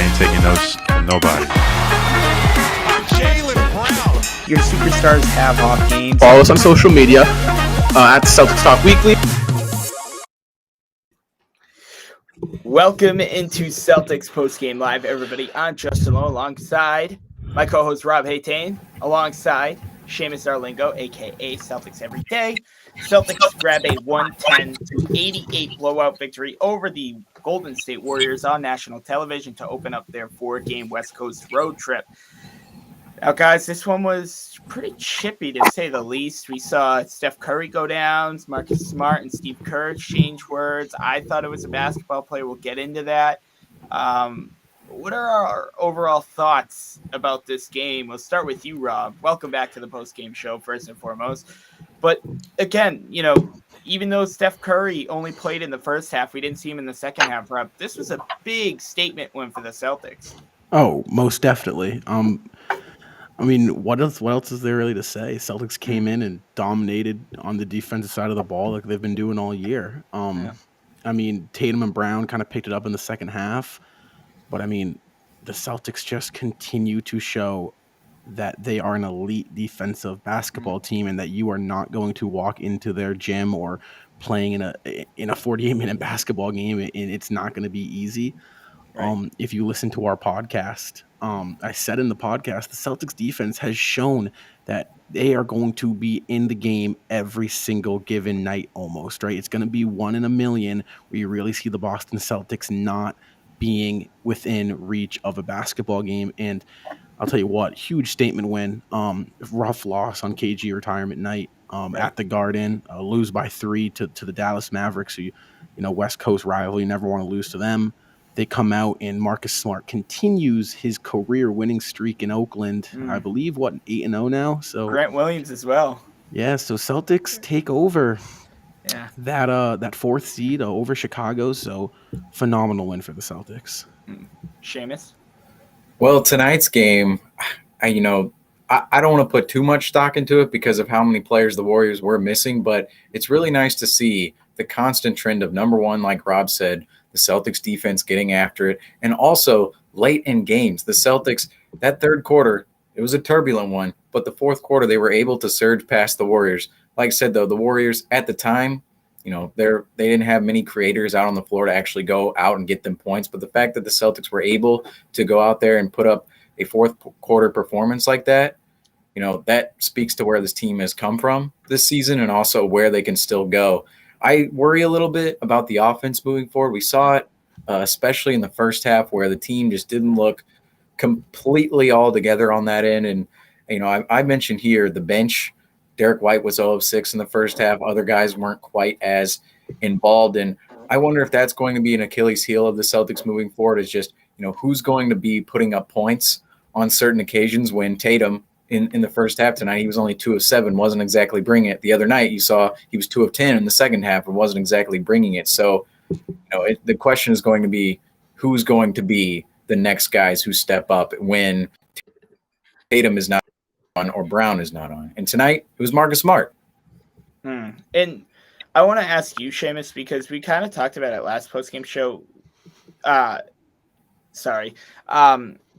ain't taking notes from nobody. Your superstars have off games. Follow us on social media at Celtics Talk Weekly. Welcome into Celtics Postgame Live, everybody. I'm Justin Lowe alongside my co-host Rob Haytain, alongside Seamus Darlingo, a.k.a. Celtics Every Day. Celtics grab a 110-88 blowout victory over the Golden State Warriors on national television to open up their 4-game West Coast road trip. Now, guys, this one was pretty chippy to say the least. We saw Steph Curry go down, Marcus Smart and Steve Kerr exchange words. I thought it was a basketball play. We'll get into that. What are our overall thoughts about this game? We'll start with you, Rob. Welcome back to the post-game show, first and foremost. But again, even though Steph Curry only played in the first half, we didn't see him in the second half, Rob. This was a big statement win for the Celtics. Oh, most definitely. What else is there really to say? Celtics came in and dominated on the defensive side of the ball like they've been doing all year. Tatum and Brown kind of picked it up in the second half. But, the Celtics just continue to show that they are an elite defensive basketball team and that you are not going to walk into their gym or playing in a 48-minute basketball game, and it's not going to be easy. Right. If you listen to our podcast, I said in the podcast, the Celtics defense has shown that they are going to be in the game every single given night almost, right? It's going to be 1 in a million where you really see the Boston Celtics not being within reach of a basketball game. And I'll tell you what, huge statement win, rough loss on KG retirement night at the Garden, lose by 3 to the Dallas Mavericks, who, West Coast rival, you never want to lose to them. They come out and Marcus Smart continues his career winning streak in Oakland. I believe, 8-0 now? So Grant Williams as well. Yeah, so Celtics take over that 4th seed over Chicago. So phenomenal win for the Celtics. Seamus? Well, tonight's game, I don't want to put too much stock into it because of how many players the Warriors were missing, but it's really nice to see the constant trend of, number one, like Rob said, the Celtics defense getting after it, and also late in games. The Celtics, that third quarter, it was a turbulent one, but the fourth quarter, they were able to surge past the Warriors. Like I said, though, the Warriors at the time, they didn't have many creators out on the floor to actually go out and get them points, but the fact that the Celtics were able to go out there and put up a fourth quarter performance like that, that speaks to where this team has come from this season and also where they can still go. I worry a little bit about the offense moving forward. We saw it, especially in the first half, where the team just didn't look completely all together on that end. And, I mentioned here the bench. Derek White was 0 of 6 in the first half. Other guys weren't quite as involved. And I wonder if that's going to be an Achilles heel of the Celtics moving forward, is just, who's going to be putting up points on certain occasions when Tatum – in the first half tonight, he was only 2 of 7, wasn't exactly bringing it. The other night, you saw he was 2 of 10 in the second half and wasn't exactly bringing it. So, the question is going to be, who's going to be the next guys who step up when Tatum is not on or Brown is not on. And tonight, it was Marcus Smart. And I want to ask you, Seamus, because we kind of talked about it last postgame show.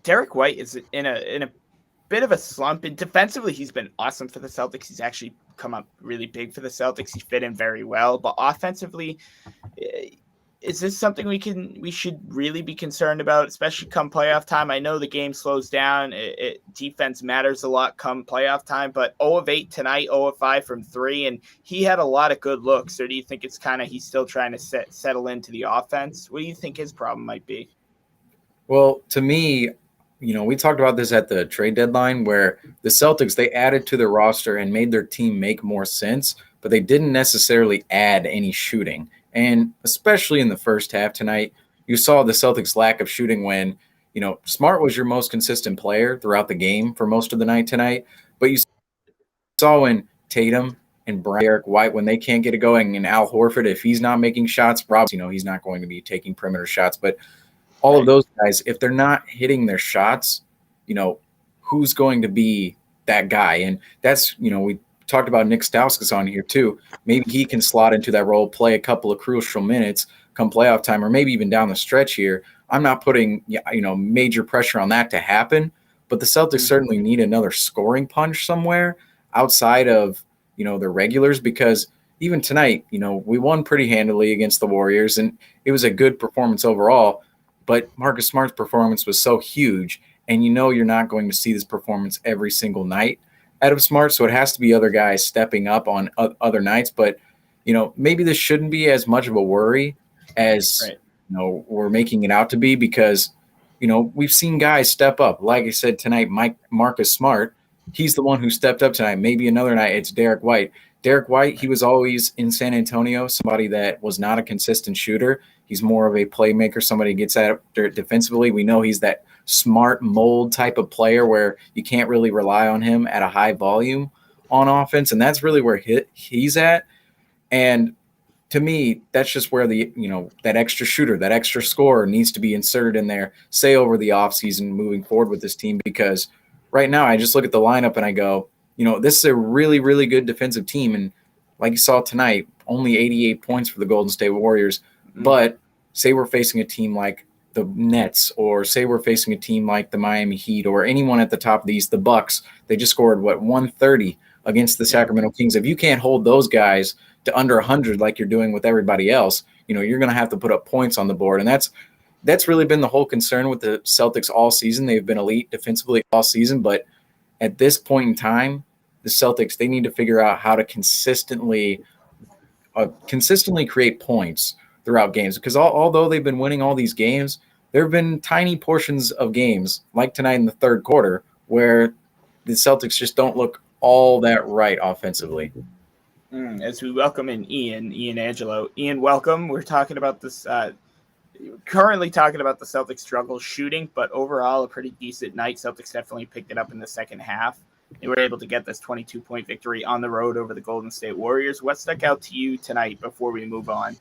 Derek White is in a bit of a slump, and defensively he's been awesome for the Celtics. He's actually come up really big for the Celtics. He fit in very well, but offensively, is this something we should really be concerned about, especially come playoff time? I know the game slows down. Defense matters a lot come playoff time, but 0 of 8 tonight, 0 of 5 from 3, and he had a lot of good looks. Or do you think it's kind of he's still trying to settle into the offense? What do you think his problem might be? Well, to me, we talked about this at the trade deadline where the Celtics, they added to their roster and made their team make more sense, but they didn't necessarily add any shooting. And especially in the first half tonight, you saw the Celtics' lack of shooting when, Smart was your most consistent player throughout the game for most of the night tonight. But you saw when Tatum and Derek White, when they can't get it going, and Al Horford, if he's not making shots, Rob, he's not going to be taking perimeter shots. But all of those guys, if they're not hitting their shots, who's going to be that guy? And that's, we talked about Nick Stauskas on here too. Maybe he can slot into that role, play a couple of crucial minutes. come playoff time, or maybe even down the stretch here. I'm not putting major pressure on that to happen, but the Celtics certainly need another scoring punch somewhere outside of their regulars, because even tonight, we won pretty handily against the Warriors, and it was a good performance overall. But Marcus Smart's performance was so huge, and you're not going to see this performance every single night out of Smart, so it has to be other guys stepping up on other nights. But maybe this shouldn't be as much of a worry as we're making it out to be, because we've seen guys step up. Like I said tonight, Marcus Smart, he's the one who stepped up tonight. Maybe another night it's Derek White. Derek White, he was always in San Antonio, somebody that was not a consistent shooter. He's more of a playmaker, somebody who gets after it defensively. We know he's that smart mold type of player where you can't really rely on him at a high volume on offense, and that's really where he's at. And to me, that's just where that extra shooter, that extra scorer needs to be inserted in there, say over the offseason moving forward with this team, because right now I just look at the lineup and I go, this is a really, really good defensive team. And like you saw tonight, only 88 points for the Golden State Warriors. Mm-hmm. But say we're facing a team like the Nets, or say we're facing a team like the Miami Heat, or anyone at the top of the East, the Bucks, they just scored 130 against the Sacramento Kings. If you can't hold those guys to under 100 like you're doing with everybody else, you're going to have to put up points on the board. And that's really been the whole concern with the Celtics all season. They've been elite defensively all season, but at this point in time, the Celtics, they need to figure out how to consistently create points throughout games, because although they've been winning all these games, there have been tiny portions of games like tonight in the third quarter where the Celtics just don't look all that right offensively. As we welcome in Ian Angelo. Ian, welcome. We're talking about this, currently talking about the Celtics struggle shooting, but overall a pretty decent night. Celtics definitely picked it up in the second half. They were able to get this 22-point victory on the road over the Golden State Warriors. What stuck out to you tonight before we move on?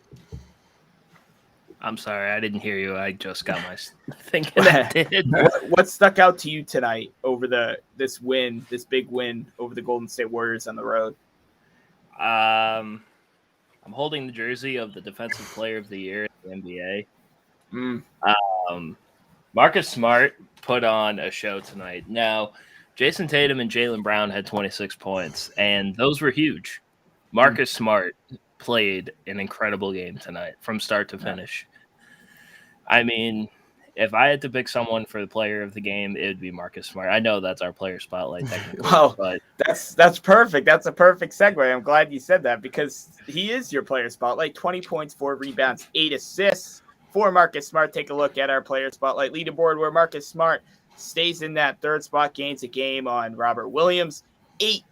I'm sorry, I didn't hear you. I just got my thinking that did. What stuck out to you tonight over this big win over the Golden State Warriors on the road? I'm holding the jersey of the Defensive Player of the Year in the NBA. Marcus Smart put on a show tonight. Now, Jason Tatum and Jaylen Brown had 26 points, and those were huge. Marcus Smart played an incredible game tonight from start to finish. I mean, if I had to pick someone for the player of the game, it would be Marcus Smart. I know that's our player spotlight technically. Well, but that's perfect. That's a perfect segue. I'm glad you said that, because he is your player spotlight. 20 points, 4 rebounds, 8 assists for Marcus Smart. Take a look at our player spotlight leaderboard, where Marcus Smart stays in that third spot, gains a game on Robert Williams. 8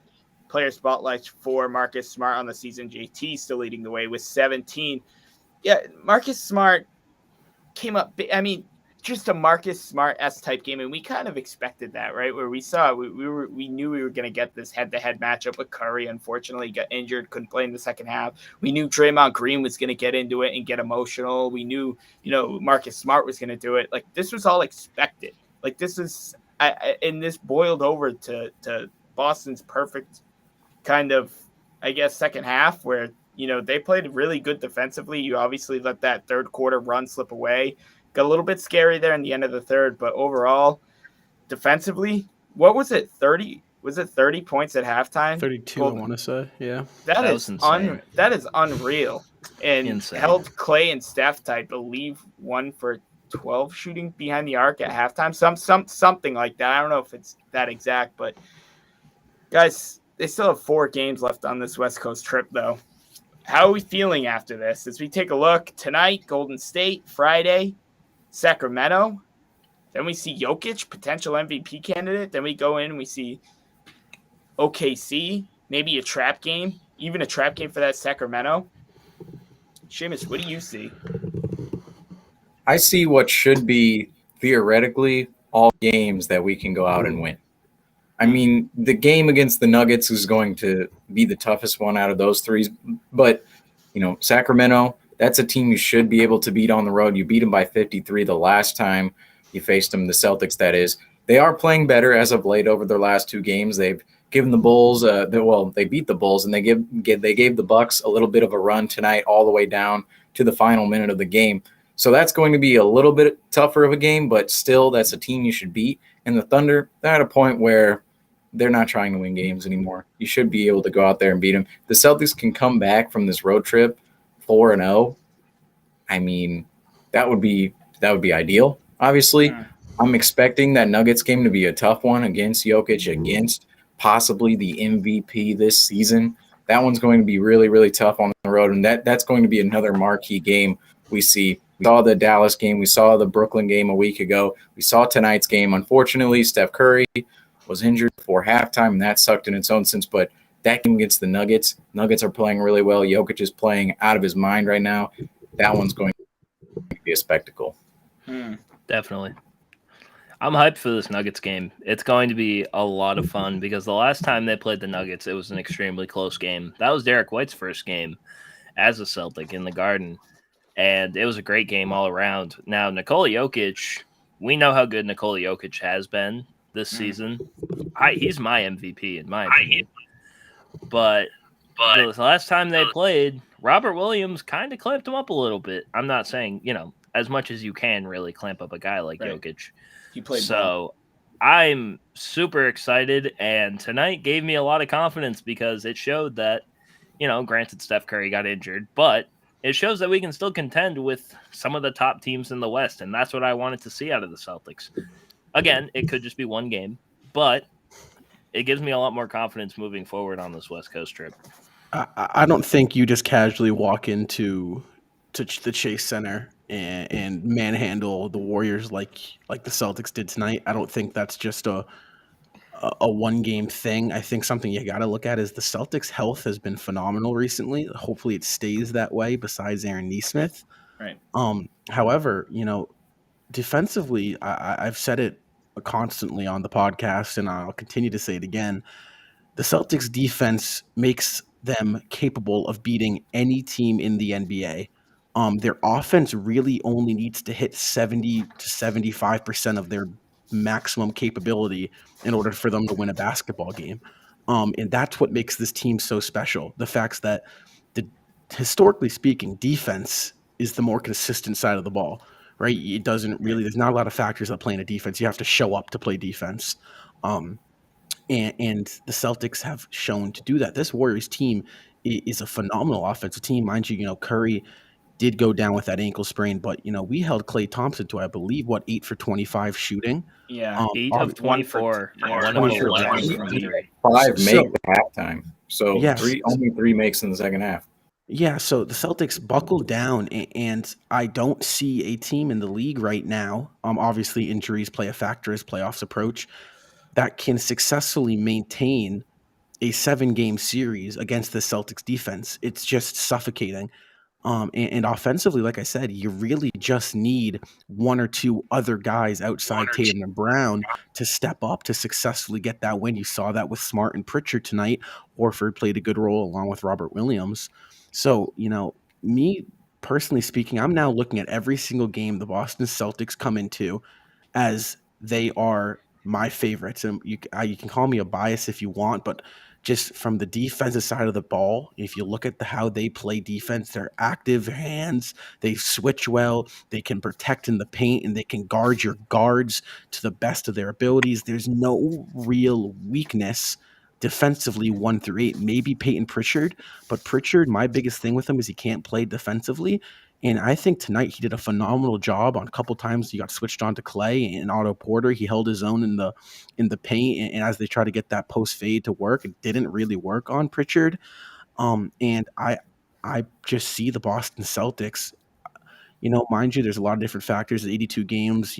player spotlights for Marcus Smart on the season. JT still leading the way with 17. Yeah, Marcus Smart came up. I mean, just a Marcus Smart-esque type game, and we kind of expected that, right? Where we saw we knew we were going to get this head-to-head matchup with Curry. Unfortunately, he got injured, couldn't play in the second half. We knew Draymond Green was going to get into it and get emotional. We knew, Marcus Smart was going to do it. Like, this was all expected. Like, this is, and this boiled over to Boston's perfect kind of, I guess, second half, where, they played really good defensively. You obviously let that third quarter run slip away. Got a little bit scary there in the end of the third, but overall, defensively, what was it, 30? Was it 30 points at halftime? 32, I want to say, yeah. That is insane. That is unreal. And insane. Held Clay and Steph, I believe, 1 for 12 shooting behind the arc at halftime. Something like that. I don't know if it's that exact, but guys, they still have 4 games left on this West Coast trip, though. How are we feeling after this? As we take a look tonight, Golden State, Friday, Sacramento. Then we see Jokic, potential MVP candidate. Then we go in and we see OKC, maybe a trap game, even a trap game for that Sacramento. Seamus, what do you see? I see what should be theoretically all games that we can go out and win. I mean, the game against the Nuggets is going to be the toughest one out of those 3. But, Sacramento, that's a team you should be able to beat on the road. You beat them by 53 the last time you faced them, the Celtics, that is. They are playing better as of late over their last 2 games. They've given the Bulls, they beat the Bulls, and they gave the Bucks a little bit of a run tonight all the way down to the final minute of the game. So that's going to be a little bit tougher of a game, but still that's a team you should beat. And the Thunder, they're at a point where they're not trying to win games anymore. You should be able to go out there and beat them. The Celtics can come back from this road trip 4-0. I mean, that would be ideal. Obviously, I'm expecting that Nuggets game to be a tough one against Jokic, against possibly the MVP this season. That one's going to be really, really tough on the road, and that's going to be another marquee game we see. We saw the Dallas game. We saw the Brooklyn game a week ago. We saw tonight's game. Unfortunately, Steph Curry was injured before halftime, and that sucked in its own sense. But that game against the Nuggets are playing really well. Jokic is playing out of his mind right now. That one's going to be a spectacle. Definitely. I'm hyped for this Nuggets game. It's going to be a lot of fun because the last time they played the Nuggets, it was an extremely close game. That was Derek White's first game as a Celtic in the Garden, and it was a great game all around. Now, Nikola Jokic, we know how good Nikola Jokic has been this season. He's my MVP in my opinion. But the last time they played, Robert Williams kind of clamped him up a little bit. I'm not saying, as much as you can really clamp up a guy like Jokic. He played so well. I'm super excited, and tonight gave me a lot of confidence because it showed that, granted Steph Curry got injured, but it shows that we can still contend with some of the top teams in the West, and that's what I wanted to see out of the Celtics. Again, it could just be one game, but it gives me a lot more confidence moving forward on this West Coast trip. I don't think you just casually walk into the Chase Center and manhandle the Warriors like the Celtics did tonight. I don't think that's just a one-game thing. I think something you got to look at is the Celtics' health has been phenomenal recently. Hopefully it stays that way besides Aaron Nesmith. Right. However, defensively, I've said it constantly on the podcast, and I'll continue to say it again. The Celtics' defense makes them capable of beating any team in the NBA. Their offense really only needs to hit 70 to 75% of their maximum capability in order for them to win a basketball game. And that's what makes this team so special. The fact that, historically speaking, defense is the more consistent side of the ball, right? It doesn't really – there's not a lot of factors that play in a defense. You have to show up to play defense. And the Celtics have shown to do that. This Warriors team is a phenomenal offensive team. Mind you, Curry – did go down with that ankle sprain, but we held Klay Thompson to, I believe, 8 for 25 shooting. Yeah, 8 of 24. 1 of 11 from 3. 5 make at halftime. So only 3 makes in the second half. Yeah, so the Celtics buckled down, and I don't see a team in the league right now. Obviously, injuries play a factor as playoffs approach, that can successfully maintain a 7-game series against the Celtics defense. It's just suffocating. And offensively, like I said, you really just need 1 or 2 other guys outside Tatum and Brown to step up to successfully get that win. You saw that with Smart and Pritchard tonight. Horford played a good role along with Robert Williams. So, me personally speaking, I'm now looking at every single game the Boston Celtics come into as they are my favorites. And you can call me a bias if you want, but just from the defensive side of the ball, if you look at how they play defense, they're active hands, they switch well, they can protect in the paint, and they can guard your guards to the best of their abilities. There's no real weakness defensively 1 through 8. Maybe Peyton Pritchard, but Pritchard, my biggest thing with him is he can't play defensively. And I think tonight he did a phenomenal job. On a couple times he got switched on to Clay and Otto Porter. He held his own in the paint, and as they try to get that post fade to work, it didn't really work on Pritchard. And I just see the Boston Celtics. Mind you, there's a lot of different factors. 82 games.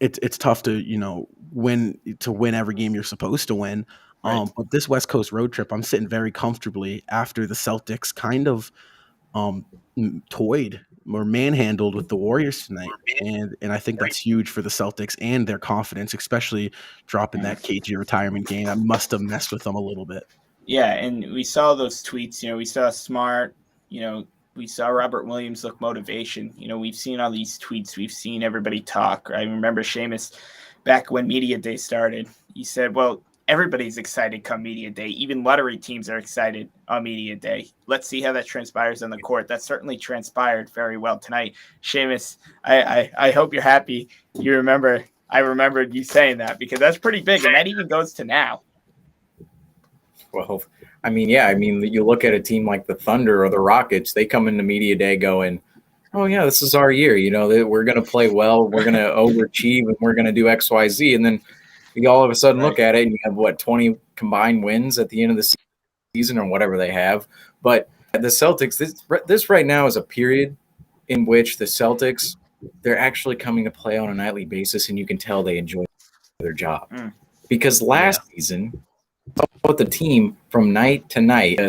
It's tough to win every game you're supposed to win. Right. But this West Coast road trip, I'm sitting very comfortably after the Celtics kind of toyed or manhandled with the Warriors tonight, and I think that's huge for the Celtics and their confidence, especially dropping that KG retirement game. That must have messed with them a little bit. Yeah, and we saw those tweets. We saw Smart. We saw Robert Williams look motivation. We've seen all these tweets. We've seen everybody talk. I remember Seamus back when Media Day started. He said, "Well, everybody's excited come media day. Even lottery teams are excited on media day. Let's see how that transpires on the court. That certainly transpired very well tonight. Seamus, I hope you're happy. You remember, I remembered you saying that because that's pretty big, and that even goes to now. Well, I mean, yeah, I mean, you look at a team like the Thunder or the Rockets, they come into media day going, oh, yeah, this is our year. You know, we're going to play well, we're going to overachieve, and we're going to do X, Y, Z. And then you all of a sudden look at it, and you have, 20 combined wins at the end of the season or whatever they have. But the Celtics, this right now is a period in which the Celtics, they're actually coming to play on a nightly basis, and you can tell they enjoy their job. Because last season, with the team from night to night,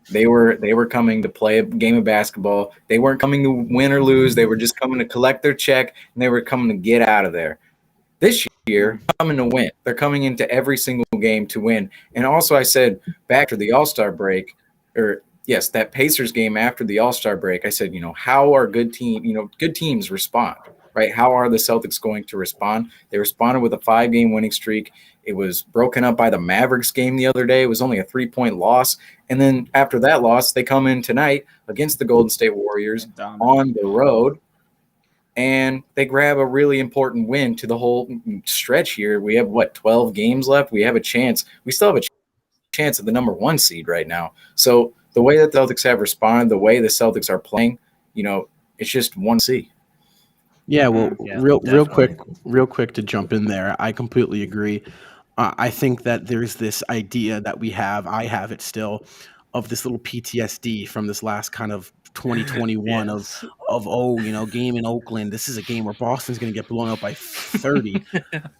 they were coming to play a game of basketball. They weren't coming to win or lose. They were just coming to collect their check, and they were coming to get out of there. This year, coming to win. They're coming into every single game to win. And also, I said back to the All-Star break, that Pacers game after the All-Star break, I said, how are good teams respond, right? How are the Celtics going to respond? They responded with a 5-game winning streak. It was broken up by the Mavericks game the other day. It was only a 3-point loss. And then after that loss, they come in tonight against the Golden State Warriors on the road, and they grab a really important win to the whole stretch here. We have, 12 games left? We have a chance. We still have a chance at the number 1 seed right now. So the way that the Celtics have responded, the way the Celtics are playing, it's just 1C. Yeah, well, real quick to jump in there. I completely agree. I think that there's this idea that I have it still, of this little PTSD from this last kind of 2021 game in Oakland. This is a game where Boston's going to get blown out by 30.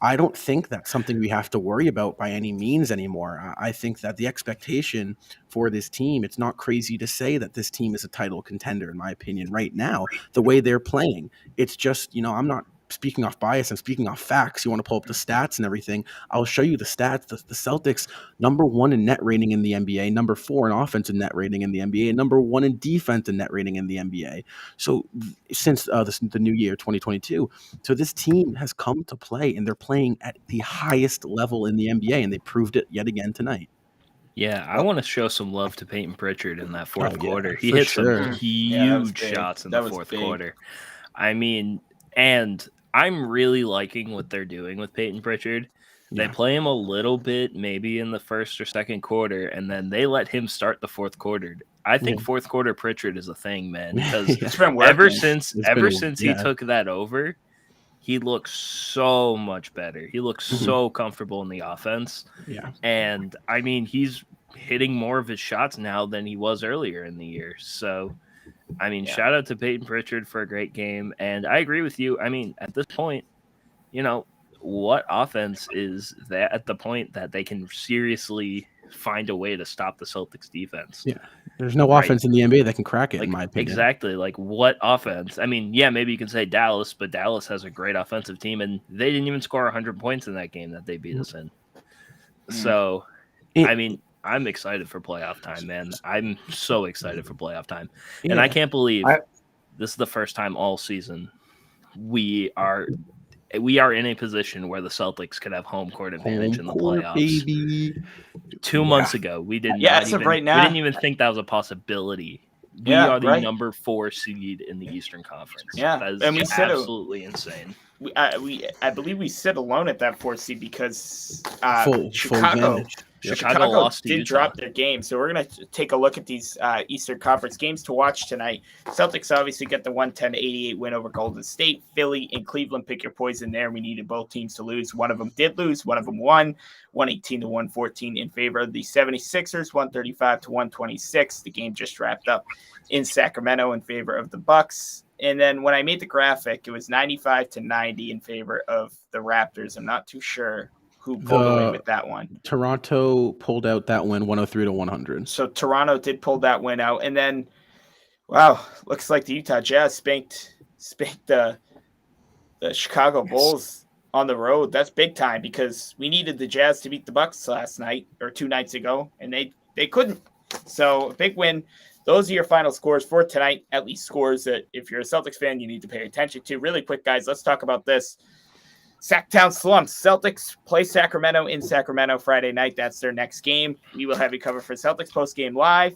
I don't think that's something we have to worry about by any means anymore. I think that the expectation for this team, it's not crazy to say that this team is a title contender, in my opinion, right now, the way they're playing. It's just, I'm not speaking off bias, I'm speaking off facts. You want to pull up the stats and everything, I'll show you the stats. The Celtics, number 1 in net rating in the NBA, number 4 in offensive net rating in the NBA, and number 1 in defensive net rating in the NBA. So since the new year, 2022, so this team has come to play, and they're playing at the highest level in the NBA, and they proved it yet again tonight. Yeah, I want to show some love to Peyton Pritchard in that fourth quarter. He hit some huge shots in the fourth quarter. I mean, and I'm really liking what they're doing with Peyton Pritchard. They play him a little bit, maybe in the first or second quarter, and then they let him start the fourth quarter. I think fourth quarter Pritchard is a thing, man. Because it's been ever since he took that over, he looks so much better. He looks so comfortable in the offense. Yeah, and I mean, he's hitting more of his shots now than he was earlier in the year. So, I mean, shout out to Peyton Pritchard for a great game. And I agree with you. I mean, at this point, what offense is that at the point that they can seriously find a way to stop the Celtics defense? Yeah, there's no offense in the NBA that can crack it, in my opinion. Exactly. Like, what offense? I mean, yeah, maybe you can say Dallas, but Dallas has a great offensive team, and they didn't even score 100 points in that game that they beat us in. So, I mean, I'm excited for playoff time, man. I'm so excited for playoff time. Yeah. And I can't believe this is the first time all season we are in a position where the Celtics could have home court advantage in the playoffs. Baby. 2 months ago, we didn't. Right now, we didn't even think that was a possibility. We are the number 4 seed in the Eastern Conference. Yeah, that is and we absolutely insane. I believe we sit alone at that 4th seed because Chicago lost to did Utah. drop their game. So we're going to take a look at these Eastern Conference games to watch tonight. Celtics obviously get the 110-88 win over Golden State. Philly and Cleveland, pick your poison there. We needed both teams to lose. One of them did lose. One of them won. 118-114 in favor of the 76ers, 135-126. The game just wrapped up in Sacramento in favor of the Bucks. And then when I made the graphic, it was 95-90 in favor of the Raptors. I'm not too sure who pulled away with that one. Toronto pulled out that win 103-100. So Toronto did pull that win out. And then, wow, looks like the Utah Jazz spanked the Chicago Bulls on the road. That's big time because we needed the Jazz to beat the Bucks last night or 2 nights ago, and they couldn't. So a big win. Those are your final scores for tonight, at least scores that if you're a Celtics fan, you need to pay attention to. Really quick, guys, let's talk about this. Sacktown slumps. Celtics play Sacramento in Sacramento Friday night. That's their next game. We will have you covered for Celtics Postgame Live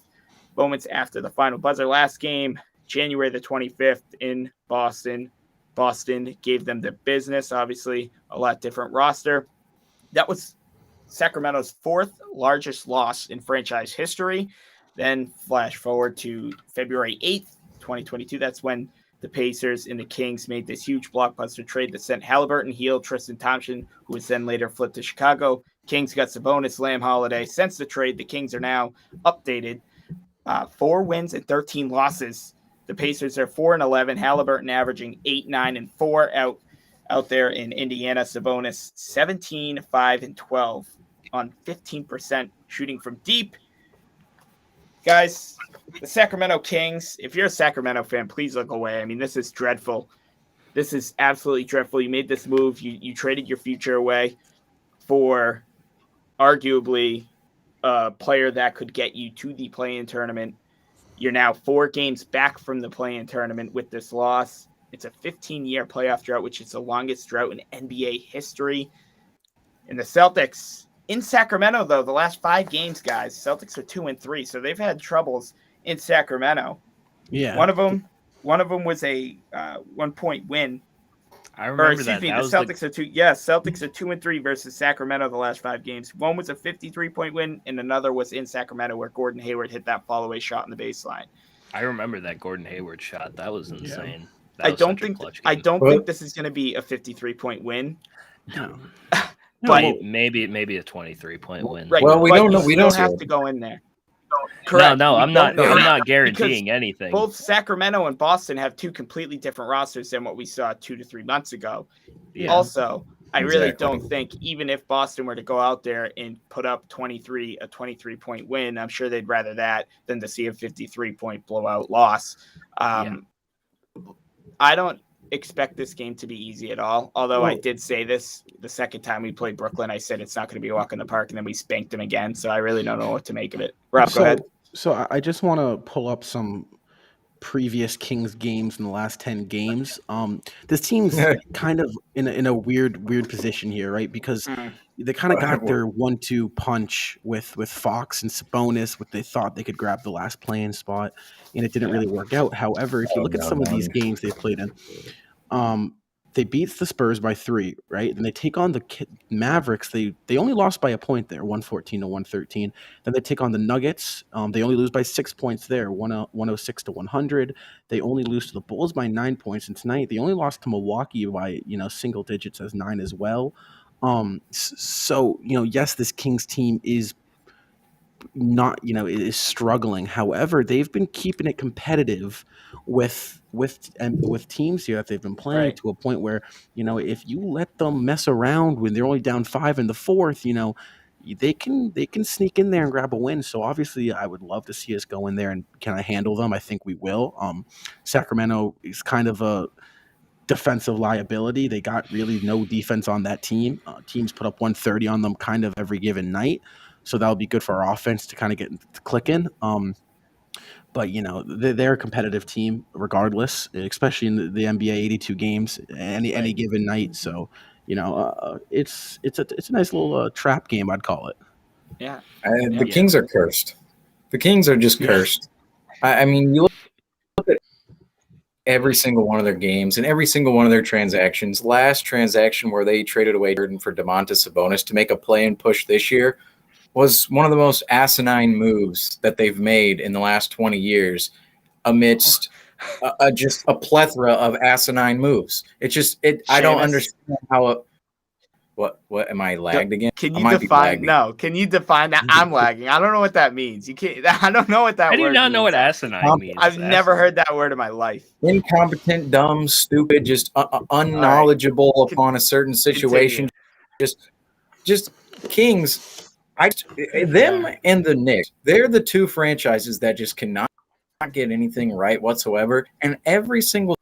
moments after the final buzzer. Last game, January the 25th in Boston. Boston gave them the business. Obviously, a lot different roster. That was Sacramento's fourth largest loss in franchise history. Then flash forward to February 8th, 2022. That's when the Pacers and the Kings made this huge blockbuster trade that sent Halliburton, Heel, Tristan Thompson, who was then later flipped to Chicago. Kings got Sabonis, Lamb Holiday. Since the trade, the Kings are now updated. 4 wins and 13 losses. The Pacers are 4-11. Halliburton averaging 8, 9, and 4 out there in Indiana. Sabonis 17, 5, and 12 on 15% shooting from deep. Guys, the Sacramento Kings, if you're a Sacramento fan, please look away. I mean, this is dreadful. This is absolutely dreadful. You made this move. You traded your future away for arguably a player that could get you to the play-in tournament. You're now 4 games back from the play-in tournament with this loss. It's a 15-year playoff drought, which is the longest drought in NBA history. And the Celtics in Sacramento, though, the last 5 games, guys, Celtics are 2-3, so they've had troubles in Sacramento. Yeah. One of them was a 1-point win. I remember the Celtics are 2-3 versus Sacramento the last 5 games. One was a 53-point win, and another was in Sacramento where Gordon Hayward hit that fall-away shot in the baseline. I remember that Gordon Hayward shot. That was insane. That I was don't such a clutch think game. this is going to be a 53-point win. No. But maybe a 23-point win. Right. Well, we but don't know. You We still don't have to go in there. No, We I'm not don't know. guaranteeing anything. Both Sacramento and Boston have 2 completely different rosters than what we saw 2 to 3 months ago. Yeah. Also, I really Exactly. don't think even if Boston were to go out there and put up a 23-point win, I'm sure they'd rather that than to see a 53-point blowout loss. I don't expect this game to be easy at all. Although I did say this the second time we played Brooklyn, I said it's not going to be a walk in the park, and then we spanked them again. So I really don't know what to make of it. Rob, go ahead. So I just want to pull up some previous Kings games in the last 10 games. This team's kind of in a weird position here, right? Because they kind of got their 1-2 punch with Fox and Sabonis, what they thought they could grab the last play-in spot, and it didn't really work out. However, if you look at some of these games they played in, they beat the Spurs by 3, right? And they take on the Mavericks. They only lost by a point there, 114-113. Then they take on the Nuggets. They only lose by 6 points there, 106-100. They only lose to the Bulls by 9 points. And tonight they only lost to Milwaukee by single digits as 9 as well. So yes, this Kings team is not is struggling. However, they've been keeping it competitive with teams here that they've been playing to a point where if you let them mess around when they're only down 5 in the fourth, they can sneak in there and grab a win. So obviously I would love to see us go in there and can I handle them? I think we will. Sacramento is kind of a defensive liability. They got really no defense on that team. Teams put up 130 on them kind of every given night. So that'll be good for our offense to kind of get clicking. But they're a competitive team regardless, especially in the NBA 82 games any given night. So it's a nice little trap game, I'd call it. Yeah. The Kings are cursed. The Kings are just cursed. I mean, you look at every single one of their games and every single one of their transactions. Last transaction where they traded away Jordan for Domantas Sabonis to make a play-in push this year was one of the most asinine moves that they've made in the last 20 years amidst just a plethora of asinine moves. It's just I don't understand how what am I lagged again? Can you define that? I'm lagging. I don't know what that means. You can't. I don't know what that word I do not know what means. asinine means. I've never heard that word in my life. Incompetent, dumb, stupid, just unknowledgeable upon a certain situation. Just Kings. Them and the Knicks, they're the 2 franchises that just cannot get anything right whatsoever. And every single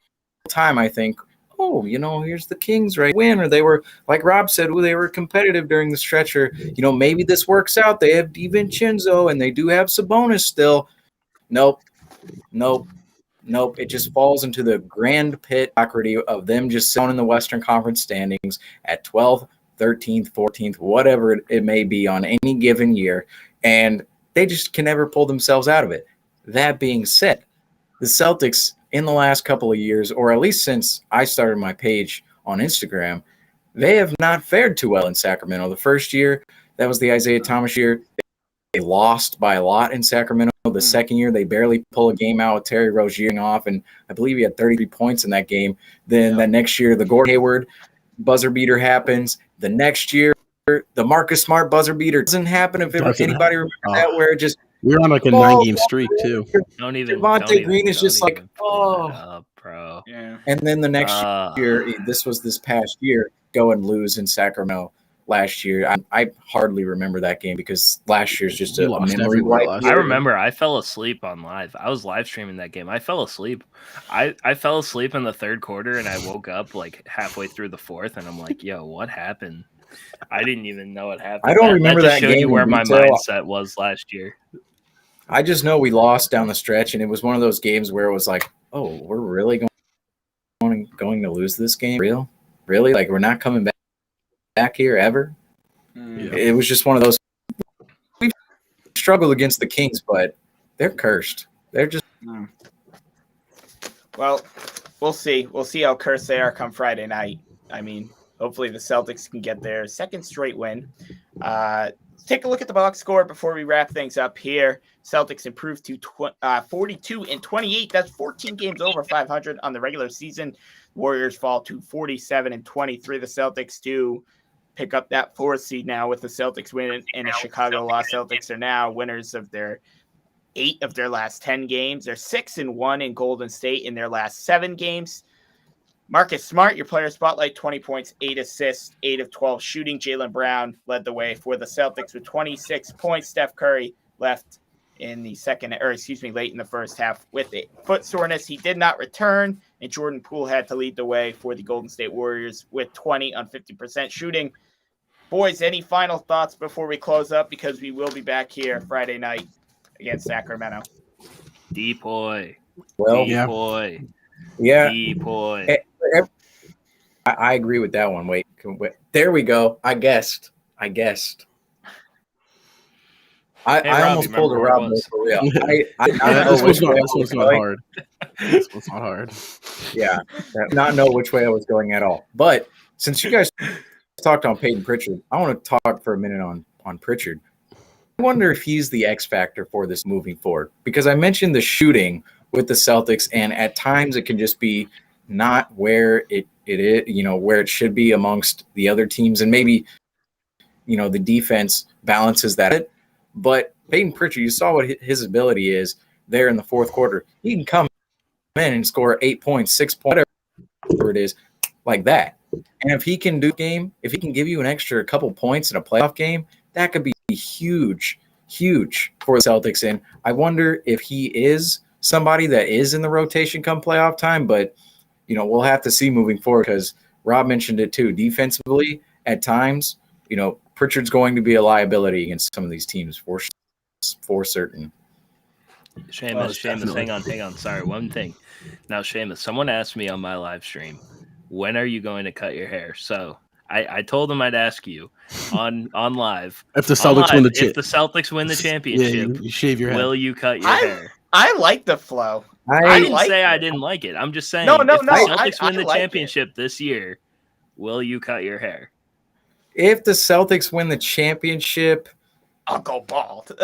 time I think, here's the Kings win, or they were, like Rob said, they were competitive during the stretch, or maybe this works out. They have DiVincenzo and they do have Sabonis still. Nope. Nope. It just falls into the grand pit mediocrity of them just sitting in the Western Conference standings at 12th, 13th, 14th, whatever it may be on any given year. And they just can never pull themselves out of it. That being said, the Celtics in the last couple of years, or at least since I started my page on Instagram, they have not fared too well in Sacramento. The first year, that was the Isaiah Thomas year. They lost by a lot in Sacramento. The second year, they barely pull a game out with Terry Rozier off, and I believe he had 33 points in that game. Then the next year, the Gordon Hayward buzzer beater happens. The next year, the Marcus Smart buzzer beater doesn't happen. If anybody remember that, where it just we were on like a 9-game streak too. Devontae Green is just like, bro. Yeah. And then the next year, this past year, go and lose in Sacramento last year. I hardly remember that game because last year's just a memory wipe. I remember I fell asleep on live. I was live streaming that game. I fell asleep. I fell asleep in the third quarter and I woke up like halfway through the fourth and I'm like, yo, what happened? I didn't even know what happened. I don't remember that game. You where my mindset was last year. I just know we lost down the stretch, and it was one of those games where it was like, oh, we're really going to lose this game? Really? Like, we're not coming back here ever? Yeah. It was just one of those. We've struggled against the Kings, but they're cursed. They're just. Well, we'll see. We'll see how cursed they are come Friday night. I mean, hopefully the Celtics can get their second straight win. Take a look at the box score before we wrap things up here. Celtics improved to 42-28. That's 14 games over 500 on the regular season. Warriors fall to 47-23. The Celtics do pick up that 4th seed now with the Celtics win and a Chicago loss. Celtics are now winners of their 8 of their last 10 games. They're 6-1 in Golden State in their last 7 games. Marcus Smart, your player spotlight, 20 points, 8 assists, 8 of 12 shooting. Jaylen Brown led the way for the Celtics with 26 points. Steph Curry left in the late in the first half with a foot soreness. He did not return, and Jordan Poole had to lead the way for the Golden State Warriors with 20 on 50% shooting. Boys, any final thoughts before we close up? Because we will be back here Friday night against Sacramento. D-boy. Well, D-boy. Yeah. D-boy. I agree with that one. Wait. There we go. I guessed. I almost pulled a Rob for real. This was not hard. This was not hard. Yeah. Not know which way I was going at all. But since you guys talked on Peyton Pritchard, I want to talk for a minute on Pritchard. I wonder if he's the X factor for this moving forward. Because I mentioned the shooting with the Celtics, and at times it can just be not where it is, where it should be amongst the other teams, and maybe, the defense balances that. But Peyton Pritchard, you saw what his ability is there in the fourth quarter. He can come in and score 8 points, 6 points, whatever it is, like that. And if he can if he can give you an extra couple points in a playoff game, that could be huge for the Celtics. And I wonder if he is somebody that is in the rotation come playoff time, but we'll have to see moving forward, because Rob mentioned it too. Defensively, at times, Pritchard's going to be a liability against some of these teams for certain. Seamus, hang on. Sorry, one thing. Now, Seamus, someone asked me on my live stream, when are you going to cut your hair? So I told them I'd ask you on live. If the Celtics win the championship, you shave your head. Will you cut your hair? I like the flow. I didn't say I didn't like it. I'm just saying. If the Celtics win the championship this year, will you cut your hair? If the Celtics win the championship, I'll go bald.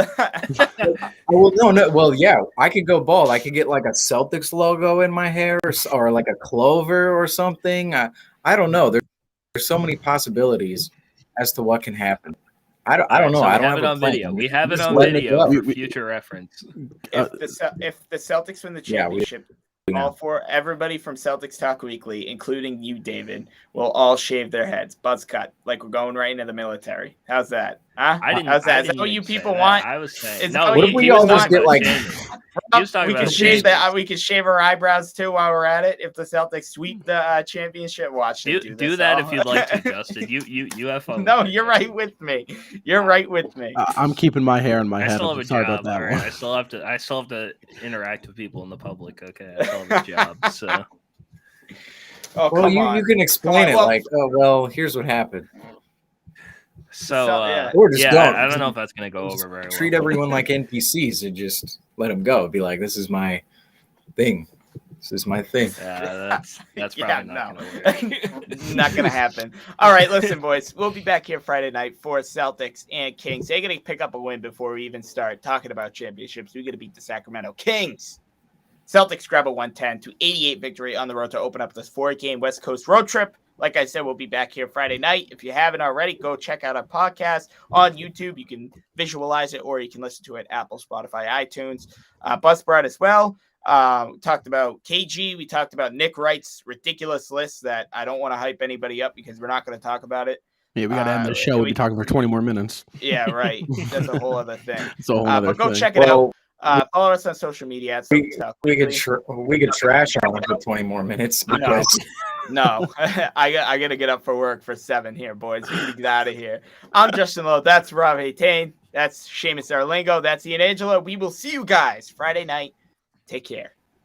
Well, yeah, I could go bald. I could get like a Celtics logo in my hair, or like a clover or something. I don't know. There's so many possibilities as to what can happen. I don't know. So I don't have it on video. We have it on video for future reference. If the Celtics win the championship, everybody from Celtics Talk Weekly, including you, David, will all shave their heads, buzz cut, like we're going right into the military. How's that? Huh? How's that? Is that what you people want? I was saying. What if we all just get like He was talking we can about shave James. that. We can shave our eyebrows too while we're at it. If the Celtics sweep the championship, watch them do this. Do that if you'd like to, Justin. You have fun. No, with that, you're Justin. right with me. You're right with me. I'm keeping my hair in my I head. still I'm have a sorry job. about that All right, one. I still have to interact with people in the public. Okay, I still have a job. So Oh, Well, come on. you can explain on, it well- like, oh, well, here's what happened. yeah. Or just don't. I don't know if that's gonna go over very well. Treat everyone like NPCs and just let them go. Be like, this is my thing. This is my thing. Yeah, that's probably not gonna work. Not gonna happen. All right, listen, boys. We'll be back here Friday night for Celtics and Kings. They're gonna pick up a win before we even start talking about championships. We're gonna beat the Sacramento Kings. Celtics grab a 110-88 victory on the road to open up this 4-game West Coast road trip. Like I said, we'll be back here Friday night. If you haven't already, go check out our podcast on YouTube. You can visualize it, or you can listen to it at Apple, Spotify, iTunes, Buzzsprout as well. We talked about KG. We talked about Nick Wright's ridiculous list that I don't want to hype anybody up because we're not going to talk about it. Yeah, we got to end the show. We'll be talking for 20 more minutes. Yeah, right. That's a whole other thing. It's a whole other But go thing. check it out. Follow us on social media. At We could trash on it for 20 more minutes because No, I got to get up for work for 7 here, boys. We need to get out of here. I'm Justin Lowe. That's Rob Haytain. That's Seamus Arlingo. That's Ian Angelo. We will see you guys Friday night. Take care.